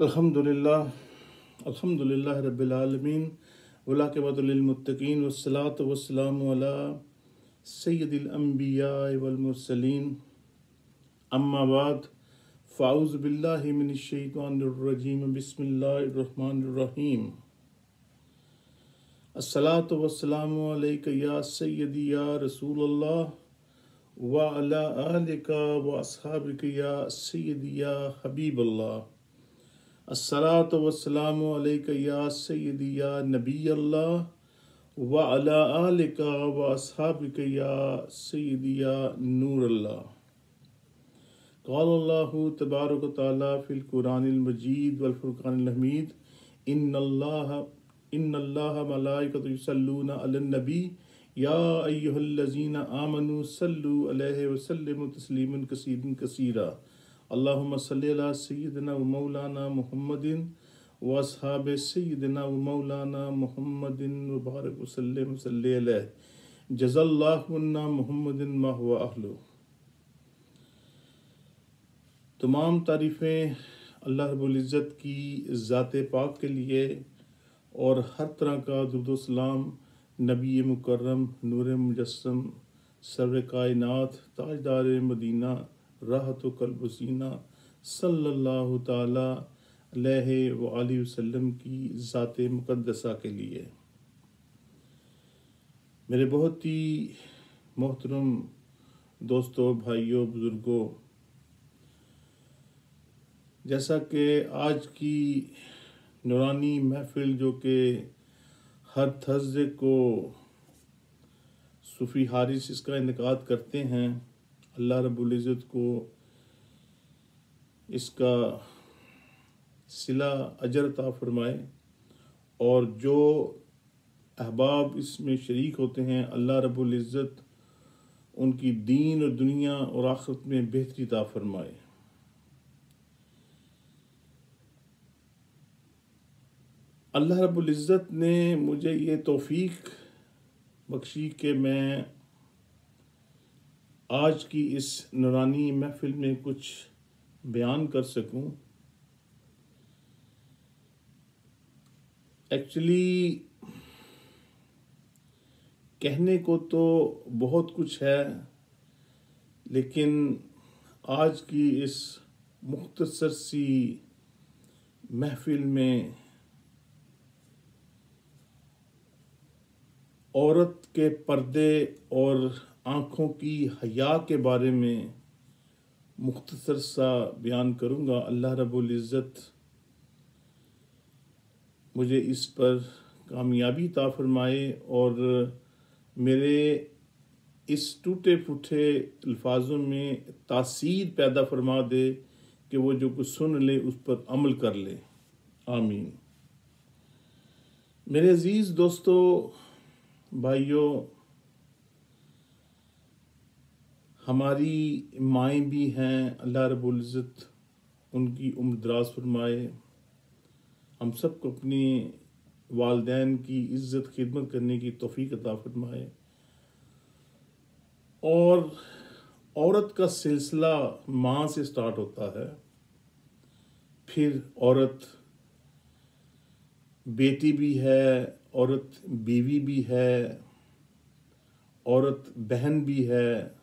अल्हम्दुलिल्लाह रब्बिल आलमीन वलाक़िबतुल लिल मुत्तक़ीन वस्सलातु वस्सलामु अला सय्यिदिल अंबिया वल मुरसलीन अम्मा बाद फ़ाऊज़ु बिल्लाहि मिनश शैतानिर रजीम बिस्मिल्लाहिर रहमानिर रहीम अस्सलातु वस्सलामु अलैका या सय्यदी या रसूलल्लाह व अला आलिका व अस्हाबिका या सय्यदी या हबीबल्लाह अस्सलातु वस्सलामु अलैका या सय्यदी या नबी अल्लाह व अला आलिका व अस्हाबिका या सय्यदी या नूर अल्लाह। क़ाल अल्लाहु तबारक व तआला फ़िल कुरानिल मजीद वल फ़ुरक़ानिल हमीद इन्नल्लाह मलाइकतहु युसल्लूना अलन नबी या अय्युहल्लज़ीना आमनू सल्लु अलैहि व सल्लिमु तस्लीमन कसीरन कसीरा अल्लाहुम्मा सल्लि अला सय्यिदिना व मौलाना मुहम्मदिन व अस्हाबि सय्यिदिना व मौलाना मुहम्मदिन व बारिक व सल्लिम सल्लि अलैहि जज़ल्लाहु अन्ना मुहम्मदिन मा हुवा अहलु। तमाम तारीफ़ें अल्लाह रब्बुल इज़्ज़त की ज़ात पाक के लिए और हर तरह का दुरूद व सलाम नबी मुकर्रम नूर मुजस्सम सर्व कायनात ताजदार मदीना राहत क़ल्ब सीना सल्लल्लाहु ताला अलैहि व आलिहि वसल्लम की ज़ात मुक़द्दसा के लिए। मेरे बहुत ही मोहतरम दोस्तों, भाइयों, बुज़ुर्गों, जैसा कि आज की नूरानी महफ़िल जो कि हर थर्सडे को सूफ़ी हारिस इसका इनेकाद करते हैं, अल्लाह रब्बुल इज़्ज़त को इसका सिला अजर अता फ़रमाए और जो अहबाब इसमें शरीक होते हैं अल्लाह रब्बुल इज़्ज़त उनकी दीन और दुनिया और आखिरत में बेहतरी अता फ़रमाए। अल्लाह रब्बुल इज़्ज़त ने मुझे ये तौफ़ीक बख्शी कि मैं आज की इस नूरानी महफ़िल में कुछ बयान कर सकूं। एक्चुअली कहने को तो बहुत कुछ है, लेकिन आज की इस मुख्तसर सी महफ़िल में औरत के पर्दे और आँखों की हया के बारे में मुख्तसर सा बयान करूँगा। अल्लाह रब्बुल इज़्ज़त मुझे इस पर कामयाबी अता फ़रमाए और मेरे इस टूटे फूटे अल्फाजों में तासीर पैदा फरमा दे कि वो जो कुछ सुन ले उस पर अमल कर ले। आमीन। मेरे अज़ीज़ दोस्तों, भाइयों, हमारी माएँ भी हैं, अल्लाह रब्बुल इज़्ज़त उनकी उम्र दराज फरमाए। हम सबको अपनी वालिदैन की इज़्ज़त खिदमत करने की तौफ़ीक अता फरमाए। और औरत का सिलसिला माँ से स्टार्ट होता है, फिर औरत बेटी भी है, औरत बीवी भी है, औरत बहन भी है,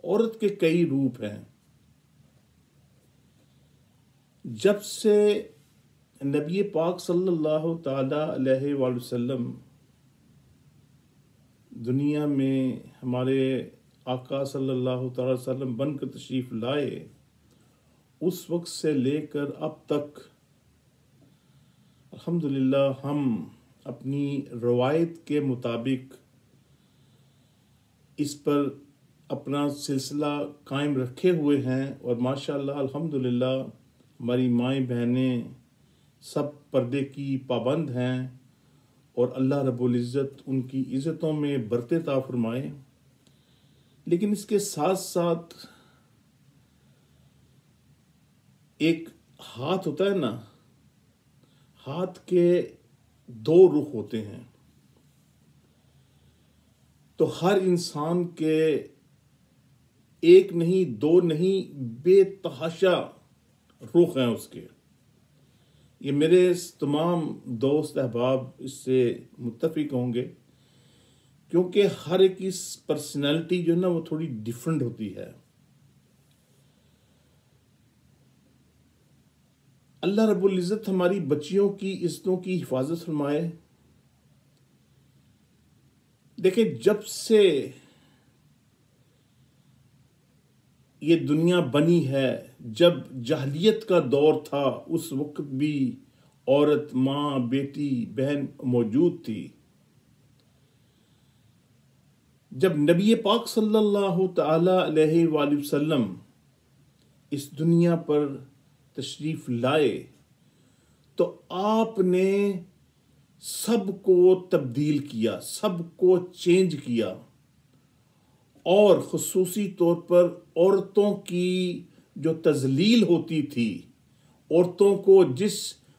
औरत के कई रूप हैं। जब से नबी पाक सल्लल्लाहु ताला अलैहि वसल्लम दुनिया में हमारे आका सल्लल्लाहु ताला अलैहि वसल्लम बनकर तशरीफ़ लाए, उस वक्त से लेकर अब तक अल्हम्दुलिल्लाह हम अपनी रवायत के मुताबिक इस पर अपना सिलसिला कायम रखे हुए हैं और माशाअल्लाह अल्हम्दुलिल्लाह हमारी माएँ बहनें सब पर्दे की पाबंद हैं और अल्लाह रब्बुल इज़्ज़त उनकी इज़्ज़तों में बरकत अता फ़रमाए। लेकिन इसके साथ साथ एक हाथ होता है ना, हाथ के दो रुख होते हैं। तो हर इंसान के एक नहीं, दो नहीं, बेतहाशा रुख हैं उसके। ये मेरे तमाम दोस्त अहबाब इससे मुत्तफिक होंगे, क्योंकि हर एक की पर्सनैलिटी जो है ना वो थोड़ी डिफरेंट होती है। अल्लाह रब्बुल इज़्ज़त हमारी बच्चियों की इज़्ज़तों की हिफाजत फरमाए। देखिए, जब से ये दुनिया बनी है, जब जहलियत का दौर था उस वक्त भी औरत, माँ, बेटी, बहन मौजूद थी। जब नबी पाक सल्लल्लाहु ताला अलैहि वसल्लम इस दुनिया पर तशरीफ लाए तो आपने सबको तब्दील किया, सबको चेंज किया, और ख़ुसूसी तौर पर औरतों की जो तजलील होती थी, औरतों को जिस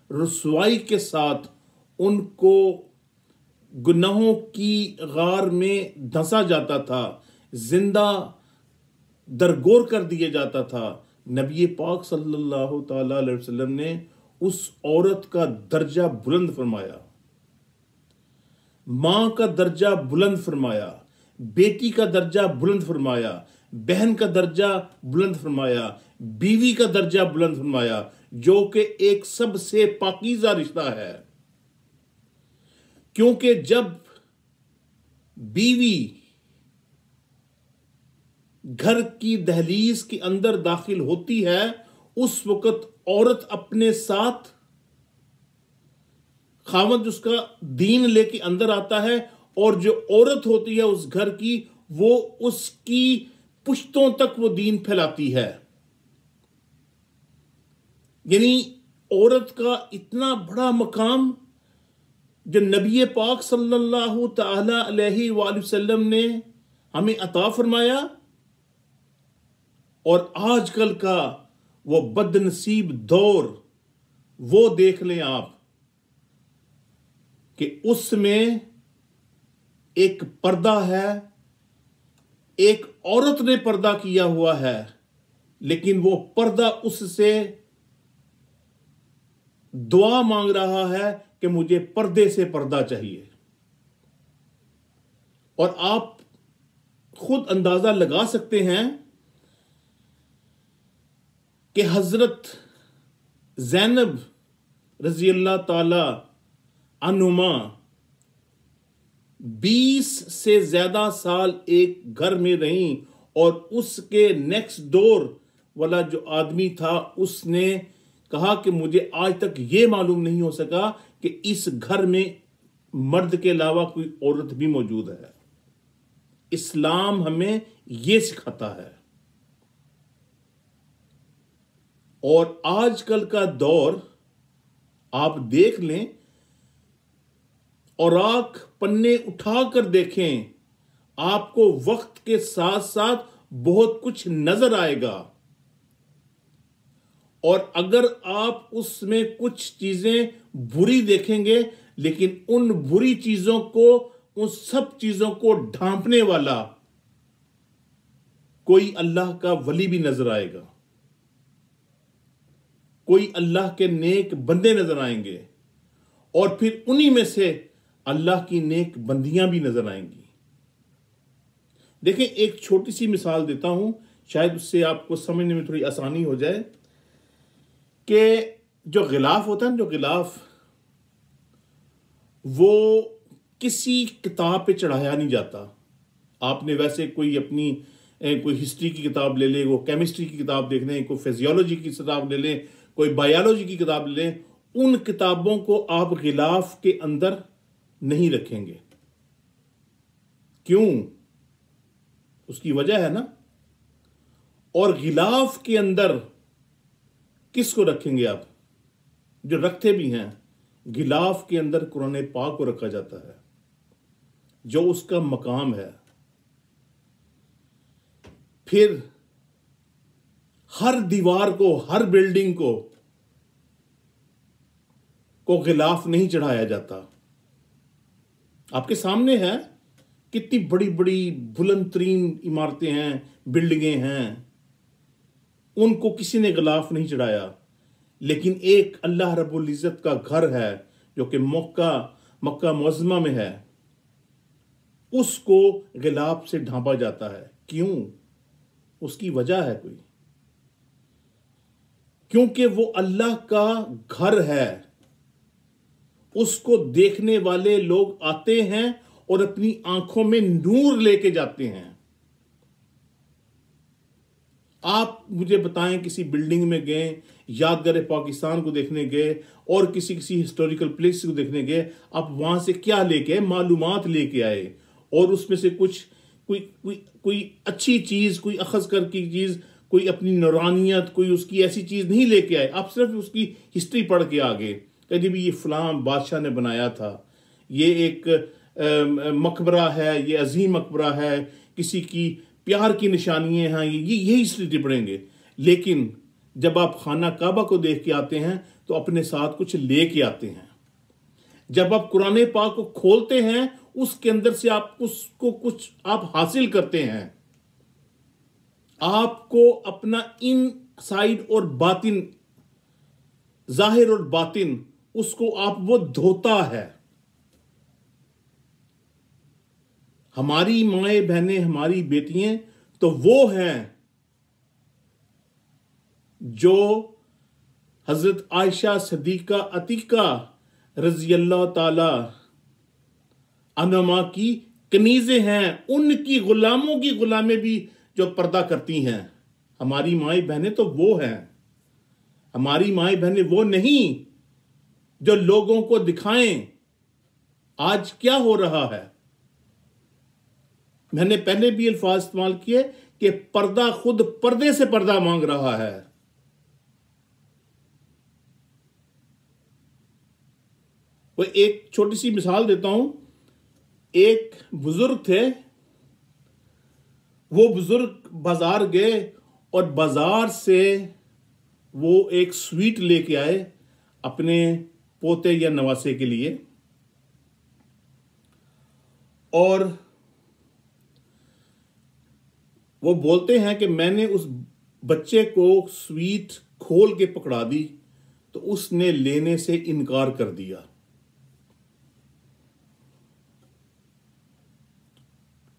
रुसवाई के साथ उनको गुनाहों की गार में धंसा जाता था, जिंदा दरगोर कर दिया जाता था, नबी पाक सल्लल्लाहु ताला अलैहि वसल्लम ने उस औरत का दर्जा बुलंद फरमाया, मां का दर्जा बुलंद फरमाया, बेटी का दर्जा बुलंद फरमाया, बहन का दर्जा बुलंद फरमाया, बीवी का दर्जा बुलंद फरमाया, जो कि एक सबसे पाकीज़ा रिश्ता है। क्योंकि जब बीवी घर की दहलीज के अंदर दाखिल होती है, उस वक्त औरत अपने साथ खामद उसका दीन लेके अंदर आता है, और जो औरत होती है उस घर की, वो उसकी पुश्तों तक वो दीन फैलाती है। यानी औरत का इतना बड़ा मकाम जो नबी पाक सल्लल्लाहु ताला अलैहि वसल्लम ने हमें अता फरमाया, और आजकल का वो बदनसीब दौर वो देख लें आप कि उसमें एक पर्दा है, एक औरत ने पर्दा किया हुआ है, लेकिन वो पर्दा उससे दुआ मांग रहा है कि मुझे पर्दे से पर्दा चाहिए। और आप खुद अंदाजा लगा सकते हैं कि हजरत ज़ैनब रजी अल्लाह ताला अन्हुमा 20 से ज्यादा साल एक घर में रहीं, और उसके नेक्स्ट डोर वाला जो आदमी था उसने कहा कि मुझे आज तक ये मालूम नहीं हो सका कि इस घर में मर्द के अलावा कोई औरत भी मौजूद है। इस्लाम हमें ये सिखाता है। और आजकल का दौर आप देख लें और आंख पन्ने उठाकर देखें, आपको वक्त के साथ साथ बहुत कुछ नजर आएगा। और अगर आप उसमें कुछ चीजें बुरी देखेंगे, लेकिन उन बुरी चीजों को, उन सब चीजों को ढांपने वाला कोई अल्लाह का वली भी नजर आएगा, कोई अल्लाह के नेक बंदे नजर आएंगे, और फिर उन्हीं में से अल्लाह की नेक बंदियां भी नजर आएंगी। देखें, एक छोटी सी मिसाल देता हूं, शायद उससे आपको समझने में थोड़ी आसानी हो जाए कि जो गिलाफ होता है ना, जो गिलाफ वो किसी किताब पे चढ़ाया नहीं जाता। आपने वैसे कोई अपनी कोई हिस्ट्री की किताब ले लें, वो केमिस्ट्री की किताब देख लें, कोई फिजियोलॉजी की किताब ले लें, कोई बायोलॉजी की किताब ले लें, उन किताबों को आप गिलाफ के अंदर नहीं रखेंगे। क्यों? उसकी वजह है ना। और गिलाफ के अंदर किसको रखेंगे आप? जो रखते भी हैं, गिलाफ के अंदर कुरान पाक को रखा जाता है, जो उसका मकाम है। फिर हर दीवार को, हर बिल्डिंग को गिलाफ नहीं चढ़ाया जाता। आपके सामने है कितनी बड़ी बड़ी बुलंद तरीन इमारतें हैं, बिल्डिंगें हैं, उनको किसी ने गिलाफ नहीं चढ़ाया। लेकिन एक अल्लाह रब्बुल इज़्ज़त का घर है जो कि मक्का मुअज़्ज़मा में है, उसको गिलाफ से ढांपा जाता है। क्यों? उसकी वजह है कोई, क्योंकि वो अल्लाह का घर है। उसको देखने वाले लोग आते हैं और अपनी आंखों में नूर लेके जाते हैं। आप मुझे बताएं, किसी बिल्डिंग में गए, यादगार पाकिस्तान को देखने गए और किसी हिस्टोरिकल प्लेस को देखने गए, आप वहां से क्या लेके आए? मालूमात लेके आए, और उसमें से कुछ कोई अच्छी चीज, कोई अखज कर की चीज, कोई अपनी नौरानियत, कोई उसकी ऐसी चीज नहीं लेके आए। आप सिर्फ उसकी हिस्ट्री पढ़ के आ गए, कभी भी ये फलां बादशाह ने बनाया था, ये एक मकबरा है, ये अजीम मकबरा है, किसी की प्यार की निशानियां हैं, ये यही हिस्ट्री पढ़ेंगे। लेकिन जब आप खाना काबा को देख के आते हैं तो अपने साथ कुछ लेके आते हैं। जब आप कुरान पाक को खोलते हैं, उसके अंदर से आप उसको कुछ आप हासिल करते हैं। आपको अपना इन साइड और बातिन, जाहिर और बातिन, उसको आप वो धोता है। हमारी माएं बहनें, हमारी बेटियां तो वो हैं जो हजरत आयशा सदीका अतीका रजी अल्लाह ताला अन्हा की कनीजें हैं। उनकी गुलामों की गुलामें भी जो पर्दा करती हैं, हमारी माएं बहनें तो वो हैं। हमारी माएं बहनें वो नहीं जो लोगों को दिखाएं। आज क्या हो रहा है? मैंने पहले भी अल्फाज इस्तेमाल किए कि पर्दा खुद पर्दे से पर्दा मांग रहा है। वो एक छोटी सी मिसाल देता हूं। एक बुजुर्ग थे, वो बुजुर्ग बाजार गए और बाजार से वो एक स्वीट लेके आए अपने पोते या नवासे के लिए, और वो बोलते हैं कि मैंने उस बच्चे को स्वीट खोल के पकड़ा दी तो उसने लेने से इनकार कर दिया।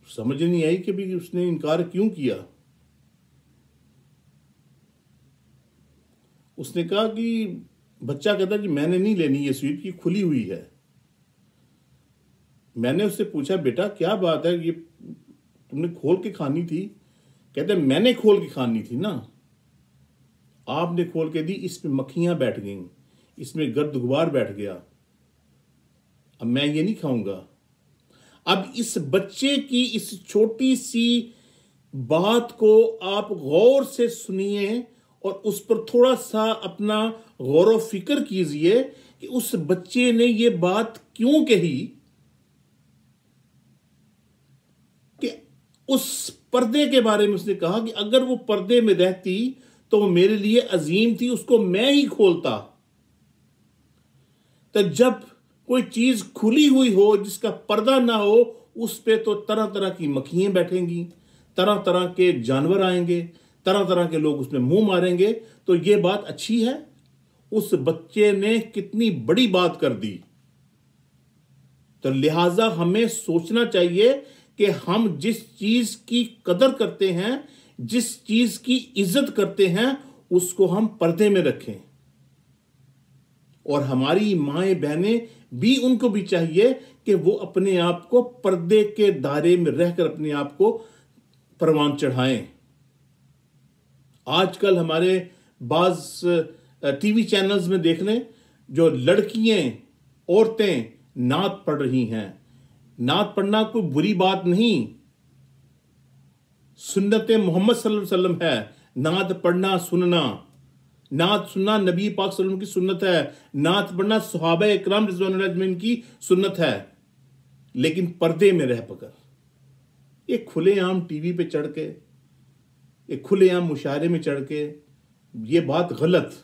समझ नहीं आई कि भी उसने इनकार क्यों किया। उसने कहा कि बच्चा कहता कि मैंने नहीं लेनी ये स्वीट, की खुली हुई है। मैंने उससे पूछा, बेटा क्या बात है, ये तुमने खोल के खानी थी? कहते मैंने खोल के खानी थी ना, आपने खोल के दी, इसमें मक्खियां बैठ गईं, इसमें गर्द गुबार बैठ गया, अब मैं ये नहीं खाऊंगा। अब इस बच्चे की इस छोटी सी बात को आप गौर से सुनिए और उस पर थोड़ा सा अपना गौर व फिक्र कीजिए कि उस बच्चे ने ये बात क्यों कही, कि उस पर्दे के बारे में उसने कहा कि अगर वो पर्दे में रहती तो वो मेरे लिए अजीम थी, उसको मैं ही खोलता। तो जब कोई चीज खुली हुई हो जिसका पर्दा ना हो, उस पे तो तरह तरह की मक्खियां बैठेंगी, तरह तरह के जानवर आएंगे, तरह तरह के लोग उसमें मुंह मारेंगे। तो ये बात अच्छी है? उस बच्चे ने कितनी बड़ी बात कर दी। तो लिहाजा हमें सोचना चाहिए कि हम जिस चीज की कदर करते हैं, जिस चीज की इज्जत करते हैं, उसको हम पर्दे में रखें। और हमारी माएं बहनें भी, उनको भी चाहिए कि वो अपने आप को पर्दे के दायरे में रहकर अपने आप को परवान चढ़ाएं। आजकल हमारे बाज टीवी चैनल्स में देख लें, जो लड़कियां, औरतें नात पढ़ रही हैं। नात पढ़ना कोई बुरी बात नहीं, सुन्नत मोहम्मद सल्लल्लाहु अलैहि वसल्लम है नात पढ़ना, सुनना। नात सुनना नबी पाक सल्लल्लाहु अलैहि वसल्लम की सुन्नत है, नात पढ़ना सहाबा इकराम रिज़वानुल्लाह अजमईन की सुन्नत है। लेकिन पर्दे में रह पकर, ये खुलेआम टीवी पे चढ़ के, ये खुलेआम मुशायरे में चढ़ के, ये बात गलत।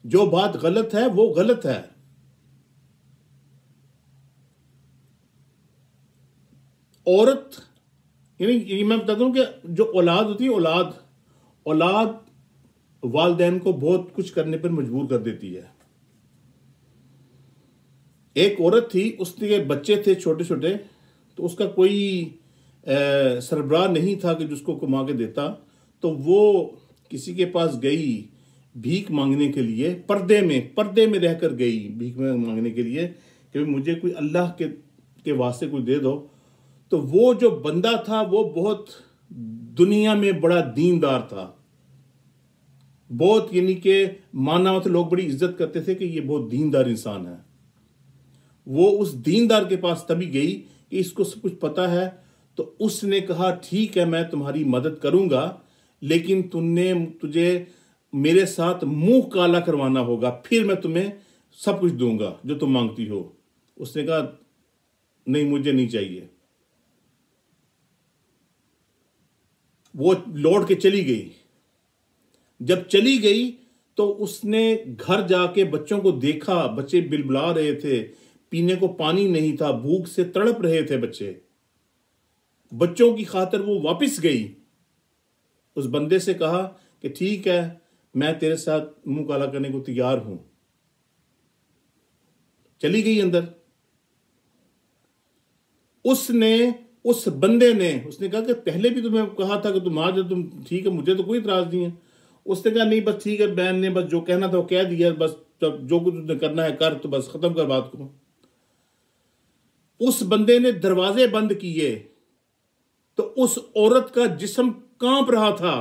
जो बात गलत है वो गलत है। औरत, यानी मैं बताता हूं कि जो औलाद होती है, औलाद वालिदैन को बहुत कुछ करने पर मजबूर कर देती है। एक औरत थी, उसके बच्चे थे छोटे छोटे, तो उसका कोई सरबराह नहीं था कि जिसको कमा के देता, तो वो किसी के पास गई भीख मांगने के लिए, पर्दे में रहकर गई भीख मांगने के लिए कि मुझे कोई अल्लाह के वास्ते कोई दे दो। तो वो जो बंदा था वो बहुत दुनिया में बड़ा दीनदार था, बहुत, यानी कि माना तो लोग बड़ी इज्जत करते थे कि ये बहुत दीनदार इंसान है। वो उस दीनदार के पास तभी गई कि इसको सब कुछ पता है, तो उसने कहा ठीक है मैं तुम्हारी मदद करूंगा, लेकिन तुझे मेरे साथ मुंह काला करवाना होगा, फिर मैं तुम्हें सब कुछ दूंगा जो तुम मांगती हो। उसने कहा नहीं, मुझे नहीं चाहिए। वो लौट के चली गई। जब चली गई तो उसने घर जाके बच्चों को देखा, बच्चे बिलबिला रहे थे, पीने को पानी नहीं था, भूख से तड़प रहे थे बच्चे। बच्चों की खातिर वो वापस गई, उस बंदे से कहा कि ठीक है मैं तेरे साथ मुंह काला करने को तैयार हूं। चली गई अंदर। उस बंदे ने उसने कहा कि पहले भी तुम्हें कहा था कि तुम आ जाओ, तुम ठीक है, मुझे तो कोई इतराज नहीं है। उसने कहा नहीं बस ठीक है, बहन ने बस जो कहना था वो कह दिया, बस जो कुछ तुमने करना है कर, तो बस खत्म कर बात को। उस बंदे ने दरवाजे बंद किए तो उस औरत का जिस्म कांप रहा था,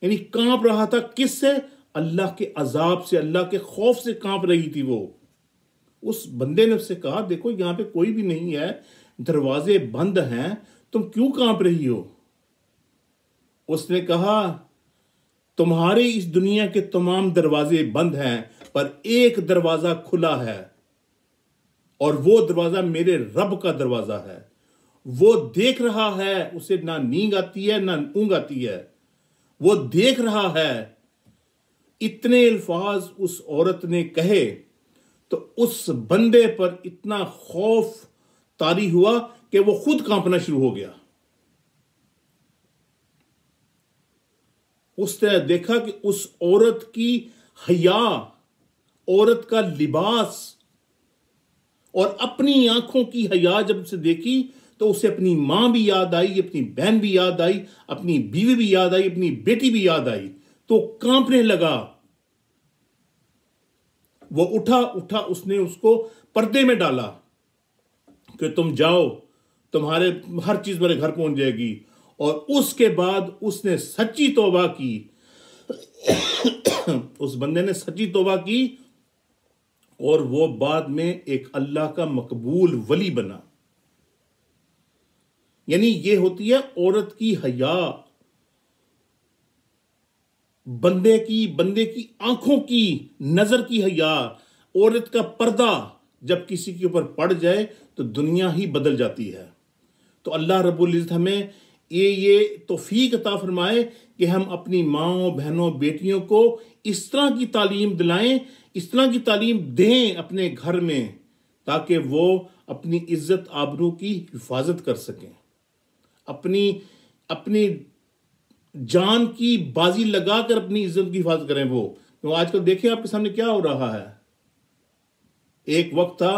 यानी कांप रहा था किससे? अल्लाह के अजाब से, अल्लाह के खौफ से कांप रही थी वो। उस बंदे ने उससे कहा देखो यहां पे कोई भी नहीं है, दरवाजे बंद हैं, तुम क्यों कांप रही हो? उसने कहा तुम्हारे इस दुनिया के तमाम दरवाजे बंद हैं, पर एक दरवाजा खुला है, और वो दरवाजा मेरे रब का दरवाजा है। वो देख रहा है, उसे ना नींद आती है ना ऊंघ आती है, वो देख रहा है। इतने अल्फाज उस औरत ने कहे तो उस बंदे पर इतना खौफ तारी हुआ कि वो खुद कांपना शुरू हो गया। उसने देखा कि उस औरत की हया, औरत का लिबास और अपनी आंखों की हया जब उसे देखी तो उसे अपनी मां भी याद आई, अपनी बहन भी याद आई, अपनी बीवी भी याद आई, अपनी बेटी भी याद आई, तो कांपने लगा। वो उठा, उसने उसको पर्दे में डाला कि तुम जाओ, तुम्हारे हर चीज मेरे घर पहुंच जाएगी। और उसके बाद उसने सच्ची तौबा की। उस बंदे ने सच्ची तौबा की और वो बाद में एक अल्लाह का मकबूल वली बना। यानी ये होती है औरत की हया, बंदे की आंखों की, नजर की हया। औरत का पर्दा जब किसी के ऊपर पड़ जाए तो दुनिया ही बदल जाती है। तो अल्लाह रब्बुल इज्जत हमें ये तौफीक अता फरमाए कि हम अपनी माओ, बहनों, बेटियों को इस तरह की तालीम दिलाएं, इस तरह की तालीम दें अपने घर में, ताकि वो अपनी इज्जत आबरू की हिफाजत कर सकें, अपनी जान की बाजी लगाकर अपनी इज्जत की हिफाजत करें। वो तो आजकल देखें आपके सामने क्या हो रहा है। एक वक्त था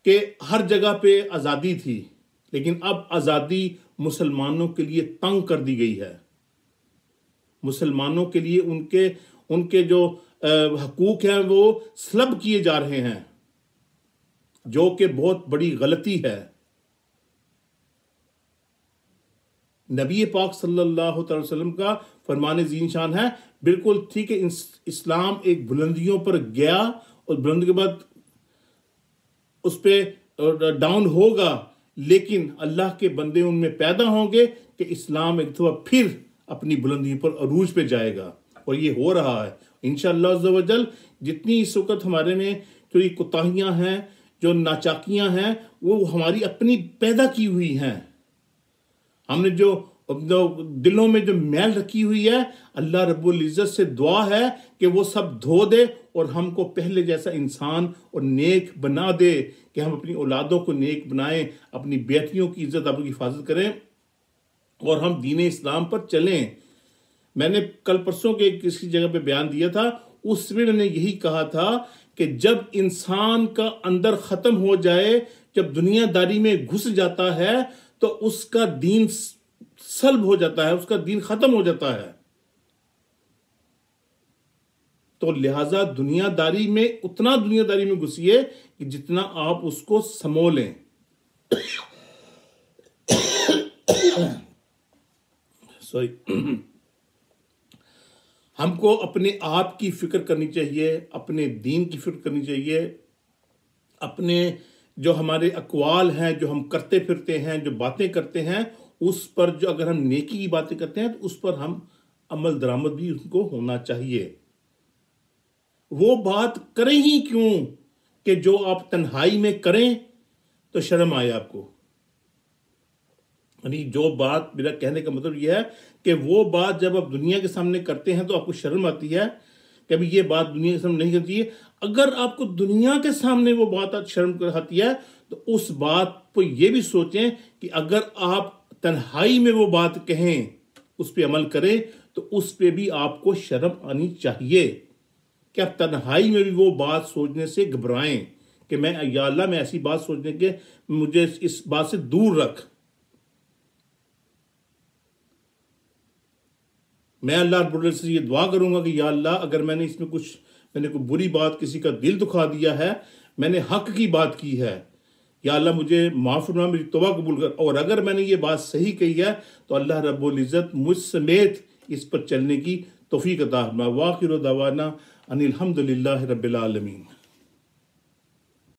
कि हर जगह पे आजादी थी, लेकिन अब आजादी मुसलमानों के लिए तंग कर दी गई है। मुसलमानों के लिए उनके जो हकूक हैं वो सलब किए जा रहे हैं, जो कि बहुत बड़ी गलती है। नबी पाक सल्लल्लाहु अलैहि वसल्लम का फरमाने ज़ीन शान है, बिल्कुल ठीक है, इस्लाम एक बुलंदियों पर गया और बुलंदी के बाद उस पर डाउन होगा, लेकिन अल्लाह के बंदे उनमें पैदा होंगे कि इस्लाम एक दफा फिर अपनी बुलंदी पर अरूज पे जाएगा। और ये हो रहा है इंशाअल्लाह अज़्ज़ा वजल। जितनी इस वक्त हमारे में जो ये कोताहियां हैं, जो नाचाकियां हैं, वो हमारी अपनी पैदा की हुई हैं। हमने जो दिलों में जो मैल रखी हुई है, अल्लाह रब्बुल इज्जत से दुआ है कि वो सब धो दे और हमको पहले जैसा इंसान और नेक बना दे, कि हम अपनी औलादों को नेक बनाएं, अपनी बेटियों की इज्जत, अपनी हिफाजत करें और हम दीन इस्लाम पर चलें। मैंने कल परसों के किसी जगह पे बयान दिया था, उसमें मैंने यही कहा था कि जब इंसान का अंदर ख़त्म हो जाए, जब दुनियादारी में घुस जाता है, तो उसका दीन सल्ब हो जाता है, उसका दीन ख़त्म हो जाता है। तो लिहाजा दुनियादारी में उतना दुनियादारी में घुसिए कि जितना आप उसको समोलें। सॉरी। हमको अपने आप की फिक्र करनी चाहिए, अपने दीन की फिक्र करनी चाहिए, अपने जो हमारे अक़वाल हैं, जो हम करते फिरते हैं, जो बातें करते हैं, उस पर जो अगर हम नेकी की बातें करते हैं तो उस पर हम अमल दरामद भी उनको होना चाहिए। वो बात करें ही क्यों कि जो आप तन्हाई में करें तो शर्म आए आपको। यानी जो बात, मेरा कहने का मतलब यह है कि वो बात जब आप दुनिया के सामने करते हैं तो आपको शर्म आती है कि अभी ये बात दुनिया के सामने नहीं करती है। अगर आपको दुनिया के सामने वो बात शर्म आती है तो उस बात को ये भी सोचें कि अगर आप तन्हाई में वो बात कहें, उस पर अमल करें, तो उस पर भी आपको शर्म आनी चाहिए कि आप तन्हाई में भी वो बात सोचने से घबराएं कि मैं, या अल्लाह, मैं ऐसी बात सोचने के, मुझे इस बात से दूर रख। मैं अल्लाह रब्बुल इज़्ज़त से ये दुआ करूंगा कि या अल्लाह, अगर मैंने इसमें मैंने कोई बुरी बात, किसी का दिल दुखा दिया है, मैंने हक की बात की है, या अल्लाह मुझे माफ़ फरमा, मेरी तौबा कबूल कर। और अगर मैंने ये बात सही कही है तो अल्लाह रब्बुल इज़्ज़त मुझ समेत इस पर चलने की तौफीक अता फरमा। वाखिर दावाना अनिल हम्दुलिल्लाहि रब्बिल आलमीन।